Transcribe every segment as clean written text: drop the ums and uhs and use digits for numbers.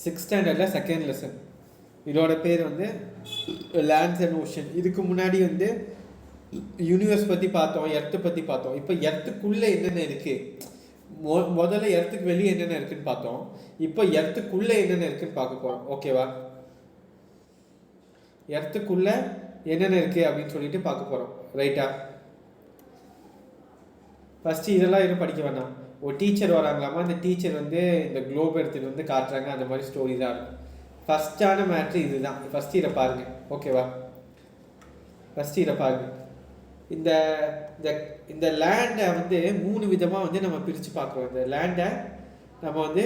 6th ஸ்டாண்டர்டில் second lesson. இதோட பேர் வந்து லேண்ட்ஸ் அண்ட் ஓஷன். இதுக்கு முன்னாடி வந்து யூனிவர்ஸ் பற்றி பார்த்தோம், எர்த்து பற்றி பார்த்தோம். இப்போ எர்த்துக்குள்ளே என்னென்ன இருக்குது, முதல்ல எர்த்துக்கு வெளியே என்னென்ன இருக்குதுன்னு பார்த்தோம். இப்போ எர்த்துக்குள்ளே என்னென்ன இருக்குதுன்னு பார்க்க போகிறோம். ஓகேவா? எர்த்துக்குள்ளே என்னென்ன இருக்குது அப்படின்னு சொல்லிட்டு பார்க்க போகிறோம். ரைட்டா? ஃபஸ்ட்டு இதெல்லாம் எதுவும் படிக்க வேண்டாம். ஒரு டீச்சர் வராங்களாமா, அந்த டீச்சர் வந்து இந்த குளோப் எடுத்துகிட்டு வந்து காட்டுறாங்க. அந்த மாதிரி ஸ்டோரி தான் இருக்கும். ஃபஸ்ட்டான மேட்ரு இது தான். ஃபஸ்ட்டு இதை பாருங்கள். ஓகேவா? ஃபஸ்ட்டு இதை பாருங்கள். இந்த இந்த லேண்டை வந்து 3 விதமாக வந்து நம்ம பிரித்து பார்க்குறோம். இந்த லேண்டை நம்ம வந்து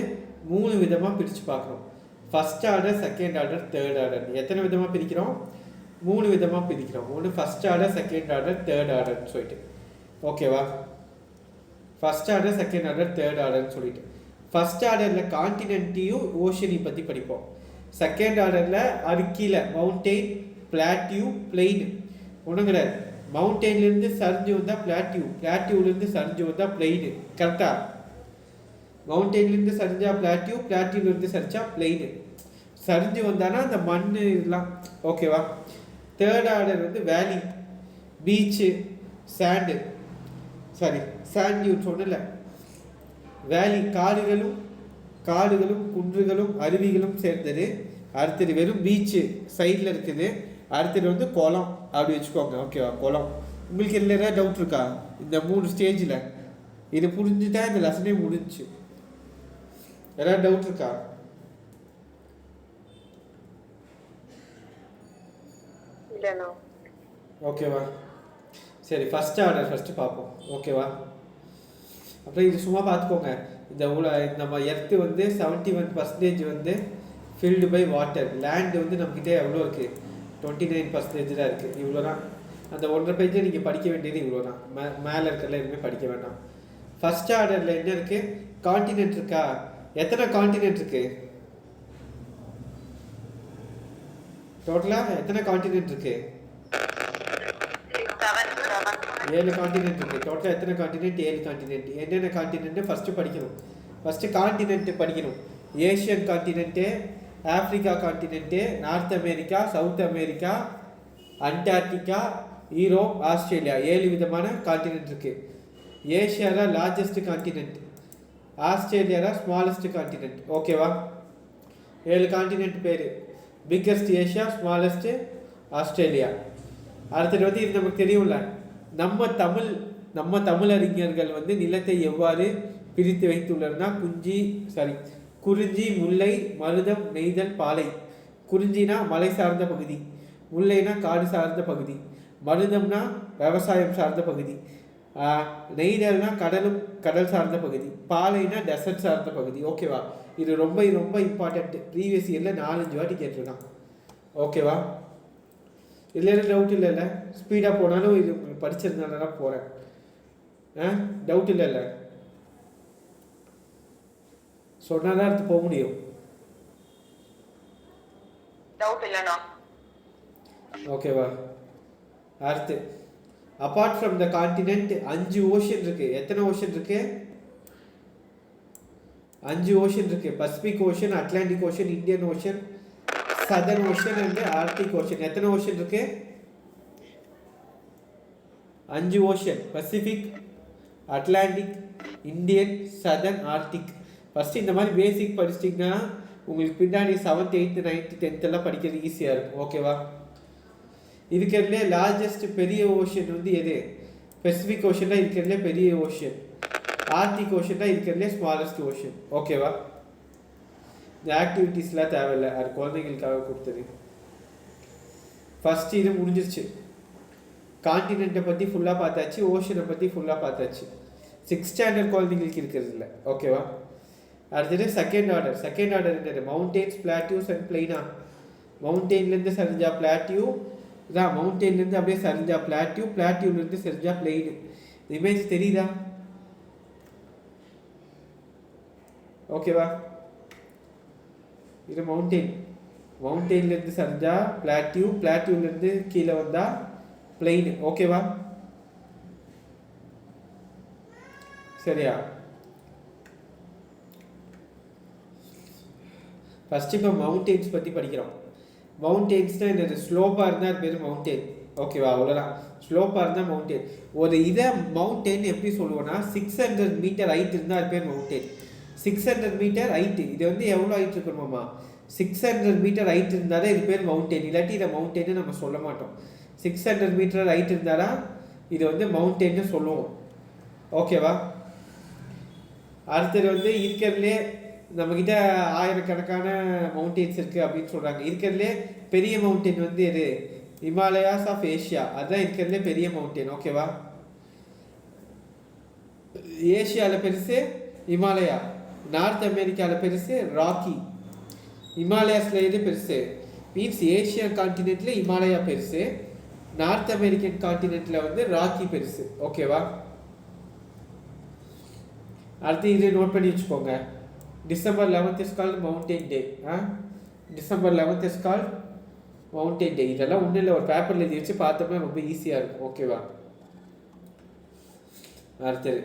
3 விதமாக பிரித்து பார்க்குறோம். First order, second order, third order. எத்தனை விதமாக பிரிக்கிறோம்? 3 விதமாக பிரிக்கிறோம். ஒன்று first order, second order, third ஆர்டர்னு சொல்லிட்டு. ஓகேவா? First order, second order, third ஆர்டர்னு சொல்லிட்டு. ஃபஸ்ட் ஆர்டரில் கான்டினென்ட்டையும் ஓஷனை பற்றி படிப்போம். செகண்ட் ஆர்டரில் அது கீழே மவுண்டெயின், பிளாட்டியூ, பிளெயின். ஒன்றும் கிடையாது. மவுண்டெயின்லேருந்து சரிஞ்சு வந்தால் பிளாட்டியூ, பிளாட்டியூலேருந்து சரிஞ்சு வந்தால் பிளெயின். கரெக்டாக? மவுண்டெயின்லேருந்து சரிஞ்சா பிளாட்டியூ, பிளாட்டியூலேருந்து சரிச்சா பிளெயின். சரிஞ்சு வந்தானா அந்த மண் இதெல்லாம். ஓகேவா? தேர்ட் ஆர்டர் வந்து வேலி, பீச்சு, சாண்டு. சாரி, சாண்ட் யூன் சொன்னல. வேலி காடுகளும் குன்றுகளும் அருவிகளும் சேர்ந்தது. அடுத்தது வெறும் பீச்சு சைடில் இருக்குது. அடுத்தது வந்து குளம் அப்படி வச்சுக்கோங்க. ஓகேவா? குளம். உங்களுக்கு இதில் ஏதாவது டவுட் இருக்கா? இந்த 3 ஸ்டேஜில் இது புரிஞ்சுட்டா இந்த லெசனே முடிஞ்சு. ஏதாவது டவுட் இருக்கா? ஓகேவா? சரி, ஃபஸ்ட் ஆர்டர் ஃபஸ்ட்டு பார்ப்போம். ஓகேவா? அப்புறம் இது சும்மா பார்த்துக்கோங்க. இந்த நம்ம எர்த்து வந்து 71% வந்து ஃபில்டு பை வாட்டர். லேண்டு வந்து நம்மக்கிட்ட எவ்வளோ இருக்குது? 29% தான் இருக்குது. இவ்வளோ தான். அந்த 1.5 பேஜில் நீங்கள் படிக்க வேண்டியது இவ்வளோ தான். மேலே இருக்கிறதுல எதுவுமே படிக்க வேண்டாம். ஃபஸ்ட் ஆர்டரில் என்ன இருக்குது? கான்டினென்ட் இருக்கா? எத்தனை கான்டினென்ட் இருக்குது? டோட்டலாக எத்தனை கான்டினென்ட் இருக்குது? 7 கான்டினென்ட் இருக்குது. டோட்டலாக எத்தனை கான்டினென்ட்? 7 கான்டினென்ட். என்னென்ன கான்டினென்ட்டு ஃபஸ்ட்டு படிக்கணும். ஃபஸ்ட்டு கான்டினென்ட்டு படிக்கணும். Asian continent, Africa continent, North America, South America, Antarctica, Europe, Australia. 7 விதமான கான்டினென்ட் இருக்குது. ஏஷியா தான் லார்ஜஸ்ட் கான்டினென்ட், ஆஸ்திரேலியா தான் ஸ்மாலஸ்ட் கான்டினென்ட். ஓகேவா? 7 கான்டினென்ட் பேர். Biggest Asia, smallest Australia. அடுத்தது வந்து இது நமக்கு தெரியும்ல, நம்ம தமிழறிஞர்கள் வந்து நிலத்தை எவ்வாறு பிரித்து வைத்துள்ளதுனா குறிஞ்சி, முல்லை, மருதம், நெய்தல், பாலை. குறிஞ்சினா மலை சார்ந்த பகுதி, முல்லைனா காடு சார்ந்த பகுதி, மருதம்னா விவசாயம் சார்ந்த பகுதி, நெய்தல்னா கடல் சார்ந்த பகுதி, பாலைனா டெசர்ட் சார்ந்த பகுதி. ஓகேவா? இது ரொம்ப ரொம்ப இம்பார்ட்டன்ட். ப்ரீவியஸ் இயரில் 4-5 வாட்டி கேட்டிருக்கான். ஓகேவா? இல்லை டவுட் இல்லைல்ல? ஸ்பீடாக போனாலும் இது படிச்சிருந்தால தான் போகிறேன். டவுட் இல்லைல்ல? சொன்னால் தான் அடுத்து போக முடியும். டவுட் இல்லைண்ணா. ஓகேவா? அடுத்து apart from the continent 5 ocean இருக்குது. எத்தனை ஓஷன் இருக்குது? 5 ஓஷன் இருக்குது. Pacific ocean, Atlantic ocean, Indian ocean, southern ocean and Arctic ocean. எத்தனை ஓஷன் இருக்கு? 5 ocean. Pacific, Atlantic, Indian, southern, Arctic. First இந்த மாதிரி பேசிக் படிச்சிட்டிங்கன்னா உங்களுக்கு பின்னாடி 7th 8th 9th 10th எல்லாம் படிக்கிறது ஈஸியாக இருக்கும். ஓகேவா? இருக்கிறதுலே லார்ஜஸ்ட் பெரிய ஓஷன் வந்து எது? பசிபிக் ஓஷன் தான் இருக்கிறதுலே பெரிய ஓஷன். ஆர்டிக் ஓஷன் தான் இருக்கிறதுலே ஸ்மாலஸ்ட் ஓஷன். ஓகேவா? இந்த ஆக்டிவிட்டீஸ்லாம் தேவையில்லை, அது குழந்தைங்களுக்காக கொடுத்தது. ஃபஸ்ட்டு இது முடிஞ்சிருச்சு. கான்டினென்ட்டை பற்றி ஃபுல்லாக பார்த்தாச்சு, ஓஷனை பற்றி ஃபுல்லாக பார்த்தாச்சு. 6th ஸ்டாண்டர்ட் குழந்தைங்களுக்கு இருக்கிறது இல்லை. ஓகேவா? அடுத்தது செகண்ட் ஆர்டர். செகண்ட் ஆர்டர் என்னது? மவுண்டெயின்ஸ், பிளாட்டியூஸ் அண்ட் பிளைனா. மவுண்டெயின்லேருந்து சரிஞ்சா பிளாட்டியூ இதான். மவுண்டெயின்லேருந்து அப்படியே சரிஞ்சா பிளாட்டியூ, பிளாட்டியூலேருந்து சரிஞ்சா பிளைனு. இமேஜ் தெரியுதா? ஓகேவா? இது மவுண்டெயின்லேருந்து சரிஞ்சா பிளாட்டியூ, பிளாட்டியூலேருந்து கீழே வந்தால் பிளைனு. ஓகேவா? சரியா? ஃபஸ்ட்டு இப்போ மவுண்டெயின்ஸ் பற்றி படிக்கிறோம். மவுண்டெயின்ஸ்னால் என்னது? ஸ்லோப்பாக இருந்தால் அது பேர் மவுண்டெயின். ஓகேவா? அவ்வளோதான். ஸ்லோப்பாக இருந்தால் மவுண்டெயின். ஒரு இதை மவுண்டெயின் எப்படி சொல்லுவோன்னா 600 மீட்டர் ஹைட் இருந்தால் அது பேர் மவுண்டெயின். 600 மீட்டர் ஹைட்டு, இது வந்து எவ்வளோ ஹைட் இருக்கணுமாம்மா? 600 மீட்டர் ஹைட் இருந்தாலே இது பேர் மவுண்டெயின். இல்லாட்டி இதை மவுண்டெயின்னு நம்ம சொல்ல மாட்டோம். 600 மீட்டர் ஹைட் இருந்தாலும் இது வந்து மவுண்டெயின்னு சொல்லுவோம். ஓகேவா? அடுத்தது வந்து இருக்கிறதுலே நம்மக்கிட்ட ஆயிரக்கணக்கான மவுண்டெயின்ஸ் இருக்குது அப்படின்னு சொல்கிறாங்க. இருக்கிறதுலே பெரிய மவுண்டெயின் வந்து எது? Himalayas of Asia. அதுதான் இருக்கிறதுலே பெரிய மவுண்டெயின். ஓகேவா? ஏஷியாவில் பெருசு ஹிமாலயா, நார்த் அமெரிக்காவில் பெருசு ராக்கி. ஹிமாலயாஸில் எது பெருசு? மீன்ஸ் ஏஷியன் கான்டினென்ட்டில் ஹிமாலயா பெருசு, நார்த் அமெரிக்கன் கான்டினென்ட்டில் வந்து ராக்கி பெருசு. ஓகேவா? அடுத்து இது நோட் பண்ணி வச்சுக்கோங்க. December 11th is called Mountain Day. December 11th is called Mountain Day. இதெல்லாம் ஒன்றும் இல்லை, ஒரு பேப்பரில் எழுதி வச்சு பார்த்தோம்னா ரொம்ப ஈஸியாக இருக்கும். ஓகேவா? அடுத்தது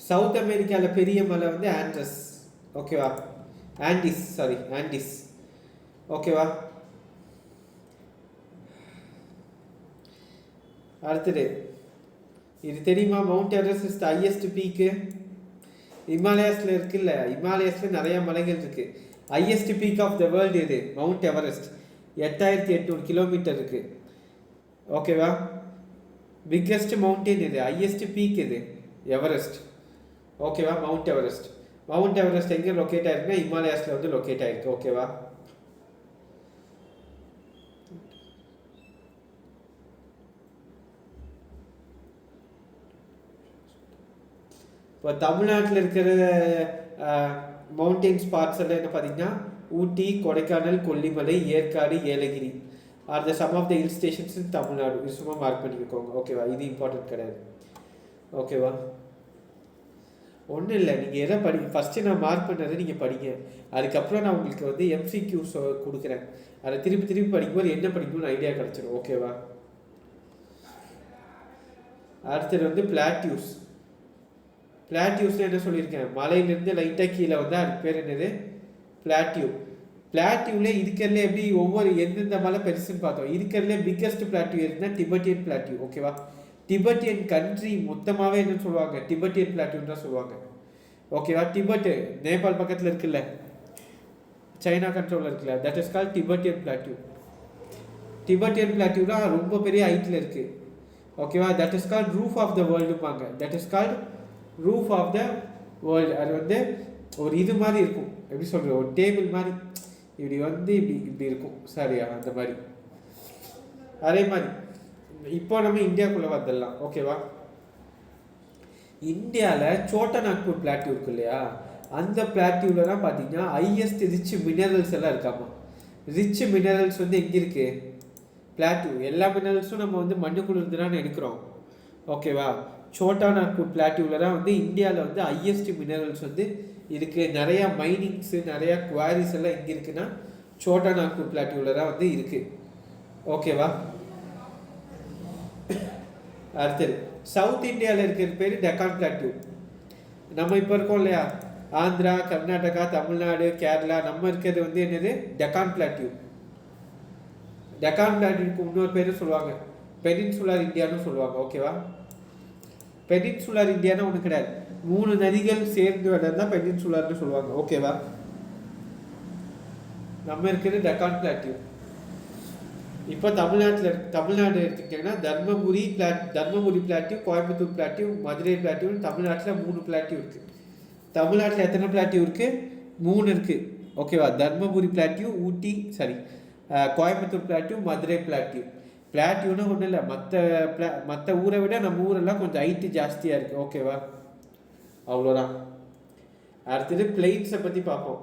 சவுத் அமெரிக்காவில் பெரிய மலை வந்து ஆண்ட்ரஸ். ஓகேவா? ஆண்டிஸ். ஓகேவா? அடுத்தது இது தெரியுமா? Mount Everest is the highest peak. ஹிமாலயாஸில் இருக்குல்ல, ஹிமாலயாஸில் நிறையா மலைகள் இருக்குது. Highest peak of the world எது? Mount Everest. 8800 கிலோமீட்டர் இருக்குது. ஓகேவா? பிக்கெஸ்ட் மவுண்டெயின் எது? ஹையஸ்ட் பீக் எது? எவரெஸ்ட். ஓகேவா? Mount Everest. மவுண்ட் எவரெஸ்ட் எங்கே லொக்கேட் ஆகிருக்குன்னா ஹிமாலயாஸில் வந்து லொக்கேட் ஆகிருக்கு. ஓகேவா? இப்போ தமிழ்நாட்டில் இருக்கிற மவுண்டெயின் ஸ்பாட்ஸ் எல்லாம் என்ன பார்த்தீங்கன்னா Ooty, Kodaikanal, Kollimalai, Yercaud, Yelagiri are the some of the hill stations in Tamil Nadu. இது சும்மா மார்க் பண்ணிக்கோங்க. ஓகேவா? இது இம்பார்ட்டன்ட் கிடையாது. ஓகேவா? ஒன்றும் இல்லை, நீங்கள் எதை ஃபஸ்ட்டு நான் மார்க் பண்ணுறதை நீங்கள் படிங்க. அதுக்கப்புறம் நான் உங்களுக்கு வந்து எம்சிக்யூஸ் கொடுக்குறேன். அதை திருப்பி படிக்கும்போது என்ன படிக்கணும்னு ஐடியா கிடச்சிடும். ஓகேவா? அடுத்தது வந்து பிளாட்யூஸ்னு என்ன சொல்லியிருக்கேன்? மலையிலேருந்து லைட்டாக கீழே வந்து அதுக்கு பேர் என்னது? பிளாட்யூவில் இருக்கிறதுலே எப்படி ஒவ்வொரு எந்தெந்த மலை பெருசுன்னு பார்த்தோம். இருக்கிறதுலே பிக்கஸ்ட் பிளாட்யூ இருந்தால் டிபெட்டியன் பிளாட்யூ. ஓகேவா? டிபெட்டியன் கண்ட்ரி மொத்தமாகவே என்னன்னு சொல்லுவாங்க? டிபெட்டியன் பிளாட்யூன்னு தான் சொல்லுவாங்க. ஓகேவா? டிபெட்டு நேபாள் பக்கத்தில் இருக்குல்ல, சைனா கண்ட்ரோலில் இருக்குல்ல, that is called Tibetan plateau. Tibetan plateau தான் ரொம்ப பெரிய ஹைட்டில் இருக்குது. ஓகேவா? That is called roof of the வேர்ல்டுப்பாங்க. That is called roof of the world. அது வந்து ஒரு இது மாதிரி இருக்கும். எப்படி சொல்கிறது? ஒரு டேபிள் மாதிரி இப்படி வந்து இப்படி இருக்கும். சரியா? அந்த மாதிரி. அதே மாதிரி இப்போ நம்ம இந்தியாவுக்குள்ளே வந்துடலாம். ஓகேவா? இந்தியாவில் சோட்டா நாக்பூர் பிளாட்யூ இருக்கு இல்லையா, அந்த பிளாட்யூவில் தான் பார்த்தீங்கன்னா ஹையஸ்ட் ரிச் மினரல்ஸ் எல்லாம் இருக்காமா. ரிச் மினரல்ஸ் வந்து எங்கே இருக்குது? பிளாட்யூ. எல்லா மினரல்ஸும் நம்ம வந்து மண்ணுக்குள்ள இருந்து தான் எடுக்கிறோம். ஓகேவா? சோட்டா நாக்பூர் பிளாட்யூவில் தான் வந்து இந்தியாவில் வந்து ஹையஸ்ட் மினரல்ஸ் வந்து இருக்குது. நிறையா மைனிங்ஸு, நிறையா குவாரிஸ் எல்லாம் எங்கே இருக்குன்னா சோட்டா நாக்பூர் பிளாட்யூவில் தான் வந்து இருக்குது. ஓகேவா? அடுத்தது சவுத் இந்தியாவில் இருக்கிற பேர் டெக்கான் பிளாட்யூ. நம்ம இப்போ இருக்கோம் இல்லையா, ஆந்திரா, கர்நாடகா, தமிழ்நாடு, கேரளா, நம்ம இருக்கிறது வந்து என்னது? டெக்கான் பிளாட்யூ. டெக்கான் பிளாட்யூக்கு இன்னொரு பேர் சொல்லுவாங்க பெனின்சுலர் இந்தியான்னு சொல்லுவாங்க. ஓகேவா? பெனின்சுலர் இந்தியானா ஒன்று கிடையாது, 3 நதிகள் சேர்ந்து தான் பெனின்சுலர்னு சொல்லுவாங்க. ஓகேவா? நம்ம இருக்கிறது டெக்கான் பிளாட்யூ. இப்போ தமிழ்நாடு எடுத்துக்கிட்டிங்கன்னா Dharmapuri plateau, Coimbatore plateau, Madurai plateau. தமிழ்நாட்டில் 3 பிளாட்யூ இருக்குது. தமிழ்நாட்டில் எத்தனை பிளாட்யூ இருக்குது? 3 இருக்குது. ஓகேவா? Dharmapuri plateau, Coimbatore plateau, Madurai plateau. பிளாட்யூன்னா ஒன்றும் இல்லை, மற்ற ஊரை விட நம்ம ஊரெல்லாம் கொஞ்சம் ஹைட்டு ஜாஸ்தியாக இருக்குது. ஓகேவா? அவ்வளோதான். அடுத்தது பிளெயின்ஸை பற்றி பார்ப்போம்.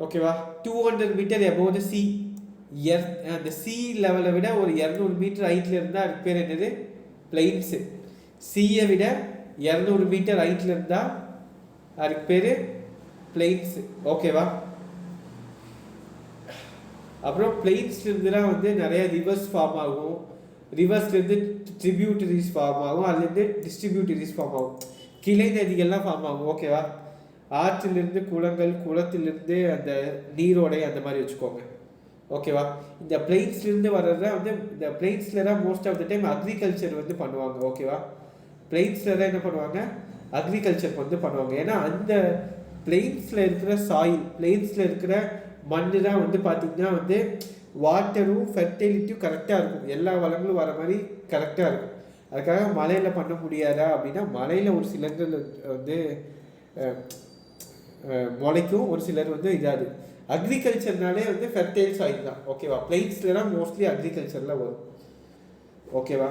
ஓகேவா? 200 மீட்டர் எபோவ் த சி. அந்த சி லெவலை விட ஒரு 200 மீட்டர் ஹைட்டில் இருந்தால் அதுக்கு பேர் என்னது? பிளெயின்ஸு. சியை விட 200 மீட்டர் ஹைட்டில் இருந்தால் அதுக்கு பேர் பிளெயின்ஸு. ஓகேவா? அப்புறம் பிளெயின்ஸ்லேருந்து தான் வந்து நிறைய ரிவர்ஸ் ஃபார்ம் ஆகும். ரிவர்ஸ்லேருந்து ட்ரிபியூட்டரிஸ் ஃபார்ம் ஆகும், அதுலேருந்து டிஸ்ட்ரிபியூட்டரிஸ் ஃபார்ம் ஆகும், கிளை நதிகள்லாம் ஃபார்ம் ஆகும். ஓகேவா? ஆற்றிலிருந்து குளங்கள், குளத்திலிருந்து அந்த நீரோடை அந்த மாதிரி வச்சுக்கோங்க. ஓகேவா? இந்த பிளெயின்ஸ்லேருந்து வர்றத வந்து இந்த பிளெயின்ஸில் தான் most of the time agriculture வந்து பண்ணுவாங்க. ஓகேவா? பிளெயின்ஸில் தான் என்ன பண்ணுவாங்க, அக்ரிகல்ச்சர் வந்து பண்ணுவாங்க. ஏன்னா அந்த பிளெயின்ஸில் இருக்கிற சாயில், பிளெயின்ஸில் இருக்கிற மண் தான் வந்து பார்த்திங்கன்னா வந்து வாட்டரும் ஃபெர்டிலிட்டியும் கரெக்டாக இருக்கும், எல்லா வளங்களும் வர மாதிரி கரெக்டாக இருக்கும். அதுக்காக மலையில் பண்ண முடியாதா அப்படின்னா, மலையில் ஒரு சிலர்கள் வந்து முளைக்கும், ஒரு சிலர் வந்து இதாது. அக்ரிகல்ச்சர்னாலே வந்து ஃபெர்டைல் சாயில் தான். ஓகேவா? பிளெயின்ஸில் தான் மோஸ்ட்லி அக்ரிகல்ச்சரில் வரும். ஓகேவா?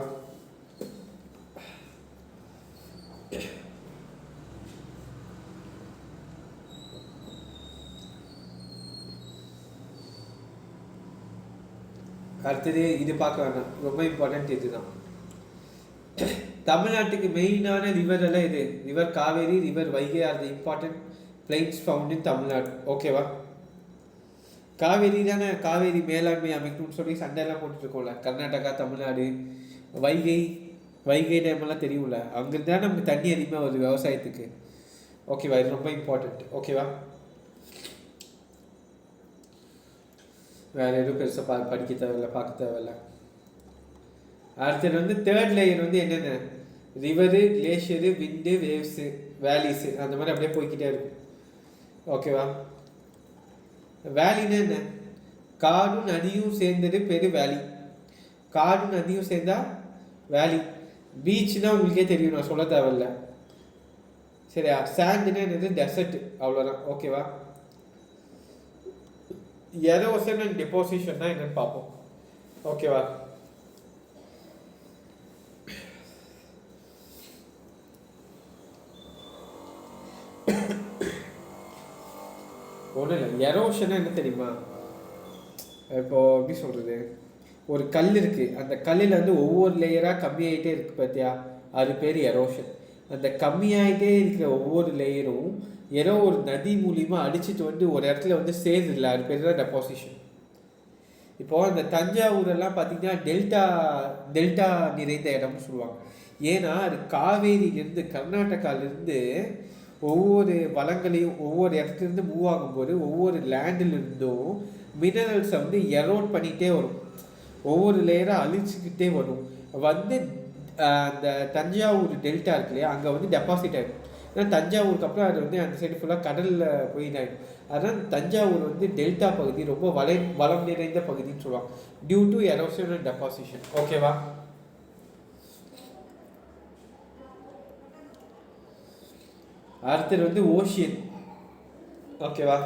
அடுத்தது இது பார்க்க வேண்டாம், ரொம்ப இம்பார்ட்டன்ட் இதுதான். தமிழ்நாட்டுக்கு மெயினான ரிவர் எல்லாம் இது. River Kaveri, river Vaigai R the important planes found in Tamil Nadu. ஓகேவா? காவேரி தானே, காவேரி மேலாண்மை அமைக்கணும்னு சொல்லி சண்டையெல்லாம் போட்டுருக்கோம்ல, கர்நாடகா, தமிழ்நாடு. வைகை, வைகை டேமெல்லாம் தெரியும்ல, அங்கிருந்து தான் நமக்கு தண்ணி அதிகமாக வருது விவசாயத்துக்கு. ஓகேவா? இது ரொம்ப இம்பார்ட்டண்ட். ஓகேவா? வேறு எதுவும் பெருசாக படிக்க தேவையில்லை, பார்க்க தேவையில்லை. அடுத்தது வந்து தேர்ட் லேயர் வந்து என்னென்ன, ரிவரு, கிளேஷியரு, விண்டு, வேவ்ஸு, வேலிஸு, அந்த மாதிரி அப்படியே போய்கிட்டே இருக்கும். ஓகேவா? வேலின்னா என்ன, காடும் நதியும் சேர்ந்தது பேர் வேலி. காடும் நதியும் சேர்ந்தா வேலி. பீச்னா உங்களுக்கே தெரியும், நான் சொல்ல தேவையில்லை. சரியா? சாண்டுன்னா என்னது, டெசர்ட், அவ்வளோதான். ஓகேவா? எரோஷன் அண்ட் டெபோசிஷன் தான் என்னன்னு பார்ப்போம். ஓகேவா? ஒன்றும் இல்லை, எரோஷன்னா என்ன தெரியுமா, இப்போ எப்படி சொல்கிறது, ஒரு கல் இருக்குது, அந்த கல்லில் வந்து ஒவ்வொரு லேயராக கம்மியாகிட்டே இருக்குது பார்த்தியா, அது பேர் எரோஷன். அந்த கம்மியாகிட்டே இருக்கிற ஒவ்வொரு லேயரும் ஏதோ ஒரு நதி மூலியமாக அடிச்சுட்டு வந்து ஒரு இடத்துல வந்து சேருதில்ல, அது பேர் தான் டெபாசிஷன். இப்போது அந்த தஞ்சாவூரெல்லாம் பார்த்திங்கன்னா டெல்டா நிறைந்த இடம்னு சொல்லுவாங்க. ஏன்னா அது காவேரியிலேருந்து, கர்நாடகாவிலேருந்து ஒவ்வொரு வளங்களையும் ஒவ்வொரு இடத்துலேருந்து மூவ் ஆகும்போது ஒவ்வொரு லேண்டிலிருந்தும் மினரல்ஸை வந்து எரோட் பண்ணிகிட்டே வரும், ஒவ்வொரு லேயராக அழிச்சிக்கிட்டே வரும். வந்து அந்த தஞ்சாவூர் டெல்டா இருக்கு இல்லையா, அங்கே வந்து டெபாசிட் ஆகிடும். ஏன்னா தஞ்சாவூருக்கு அப்புறம் அது வந்து அந்த சைடு ஃபுல்லாக கடலில் போய் இதாகிடும். அதனால் தஞ்சாவூர் வந்து டெல்டா பகுதி ரொம்ப வளம் நிறைந்த பகுதின்னு சொல்லுவாங்க, due to erosion and deposition. ஓகேவா? அடுத்தது வந்து ஓஷியன். ஓகேவா?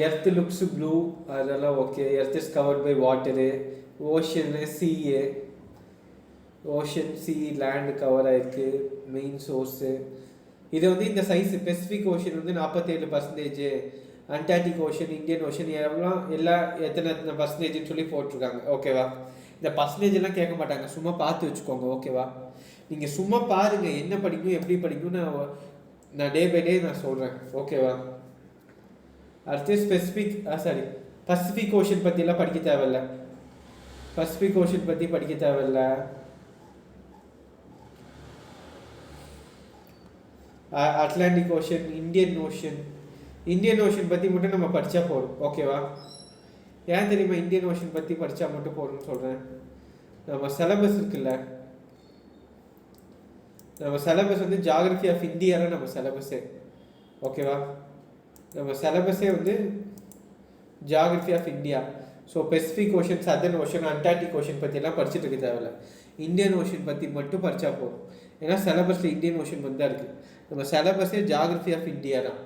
எர்த் லுக்ஸ் ப்ளூ, அதெல்லாம் okay. Earth is covered by water. Ocean sea, ocean sea land cover ஆகிருக்கு, மெயின் சோர்ஸு. இது வந்து இந்த சைஸு பெசிஃபிக் ஓஷன் வந்து 47%, அண்டார்டிக் ஓஷன், இந்தியன் ஓஷன் எல்லாம் எத்தனை பர்சன்டேஜ்னு சொல்லி போட்டிருக்காங்க. ஓகேவா? இந்த பர்சன்டேஜெல்லாம் கேட்க மாட்டாங்க, சும்மா பார்த்து வச்சுக்கோங்க. ஓகேவா? நீங்கள் சும்மா பாருங்கள் என்ன படிக்கணும் எப்படி படிக்கணும்னு நான் டே பை டே நான் சொல்கிறேன். ஓகேவா? அடுத்து பசிபிக் ஓஷன் பற்றியெல்லாம் படிக்க தேவையில்லை, பசிபிக் ஓஷன் பற்றி படிக்க தேவையில்லை. அட்லாண்டிக் ஓஷன், இந்தியன் ஓஷன் பற்றி மட்டும் நம்ம படித்தா போதும். ஓகேவா? ஏன் தெரியுமா இந்தியன் ஓஷன் பற்றி படித்தா மட்டும் போதும்னு சொல்கிறேன், நம்ம சிலபஸ் இருக்குல்ல, நம்ம சிலபஸ் வந்து ஜியாகிரஃபி ஆஃப் இந்தியாவில் நம்ம சிலபஸே. ஓகேவா? நம்ம சிலபஸே வந்து geography of India. So Pacific ocean, southern ocean, Antarctic ocean பற்றியெல்லாம் படிச்சுட்டு இருக்க தேவையில்ல, இந்தியன் ஓஷன் பற்றி மட்டும் படித்தா போதும். ஏன்னா சிலபஸில் இந்தியன் ஓஷன் வந்து தான் இருக்குது. நம்ம சிலபஸே ஜியாகிரஃபி ஆஃப் இந்தியா தான்,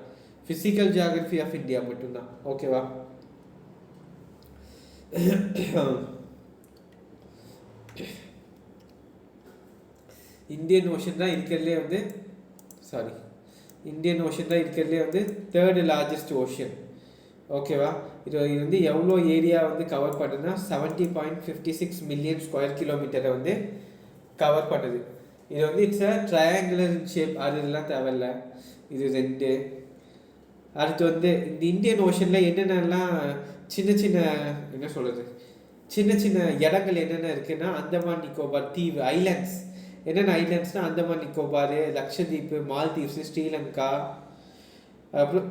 ஃபிசிக்கல் ஜியாகிரஃபி ஆஃப் இந்தியா மட்டும்தான். ஓகேவா? இந்தியன் ஓஷன் தான் இருக்கிறதுலே வந்து தேர்டு லார்ஜஸ்ட் ஓஷன். ஓகேவா? இது வந்து எவ்வளோ ஏரியா வந்து கவர் பண்ணுதுன்னா 70.56 மில்லியன் ஸ்கொயர் கிலோமீட்டரை வந்து கவர் பண்ணுது. இது வந்து இட்ஸ் அ ட்ரையாங்குலர் ஷேப், அது இதெல்லாம் தேவையில்லை, இது 2. அடுத்து வந்து இந்த இந்தியன் ஓஷனில் என்னென்னலாம் சின்ன சின்ன இடங்கள் என்னென்ன இருக்குன்னா, அந்தமான் நிக்கோபார் தீவு ஐலாண்ட்ஸ். என்னென்ன ஐலாண்ட்ஸ்னால் அந்தமான் நிக்கோபார், லக்ஷதீப், மால்தீவ்ஸு, ஸ்ரீலங்கா, அப்புறம்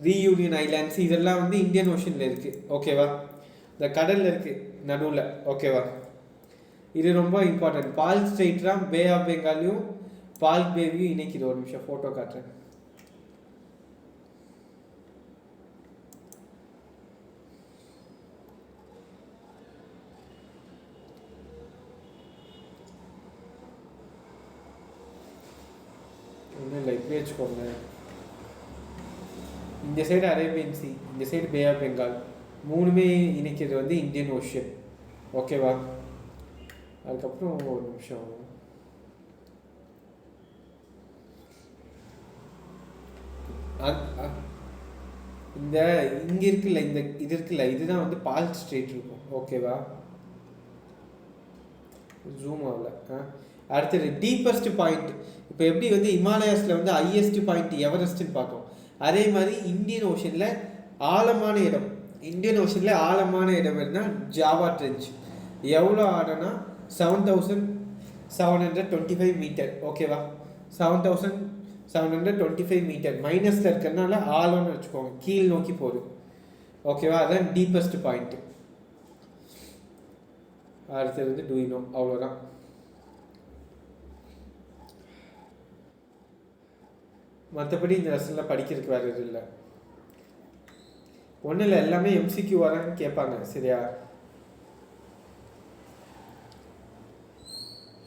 ரீயூனியன் ஐலாண்ட்ஸ் இதெல்லாம் வந்து இந்தியன் ஓஷனில் இருக்குது. ஓகேவா, இந்த கடலில் இருக்குது நடுவில். ஓகேவா, இது ரொம்ப இம்பார்ட்டன்ட். பால் ஸ்ட்ரெயிட்லாம் பே ஆஃப் பெங்காலையும் பால் பேவையும் இணைக்குது. ஒரு நிமிஷம் ஃபோட்டோ காட்டுறேன். ஒன்றும் இல்லை, இப்படி வச்சுக்கோங்க. இந்த சைடு அரேபியன் சி, இந்த சைடு பே ஆஃப் பெங்கால், மூணுமே இணைக்கிறது வந்து இந்தியன் ஓஷன். ஓகேவா, அதுக்கப்புறம் ஒரு நிமிஷம். இந்த இங்கே இருக்குல்ல, இந்த இது இருக்குல்ல, இதுதான் வந்து பால் ஸ்ட்ரெயிட் இருக்கும். ஓகேவா, ஜூம் ஆகல. அடுத்தது டீப்பஸ்ட் பாயிண்ட். இப்போ எப்படி வந்து இமாலயாஸில் வந்து ஹையஸ்ட் பாயிண்ட் எவரெஸ்ட்னு பார்த்தோம், அதே மாதிரி இந்தியன் ஓஷனில் ஆழமான இடம். இந்தியன் ஓஷனில் ஆழமான இடம் என்ன, ஜாவா ட்ரென்ச். எவ்வளோ ஆழம்னா 7725 மீட்டர். ஓகேவா, 7725 மீட்டர். மைனஸில் இருக்கிறதுனால ஆழம்னு வச்சுக்கோங்க, கீழ் நோக்கி போகுது. ஓகேவா, அதுதான் டீப்பஸ்ட் பாயிண்ட்டு. அடுத்தது வந்து டூயினோ. அவ்வளோதான். மற்றபடி இந்த லெசனில் படிக்கிறதுக்கு வேறு எதுவும் இல்லை. ஒன்றும் இல்லை, எல்லாமே எம்சிக்யூ வரான்னு கேட்பாங்க. சரியா,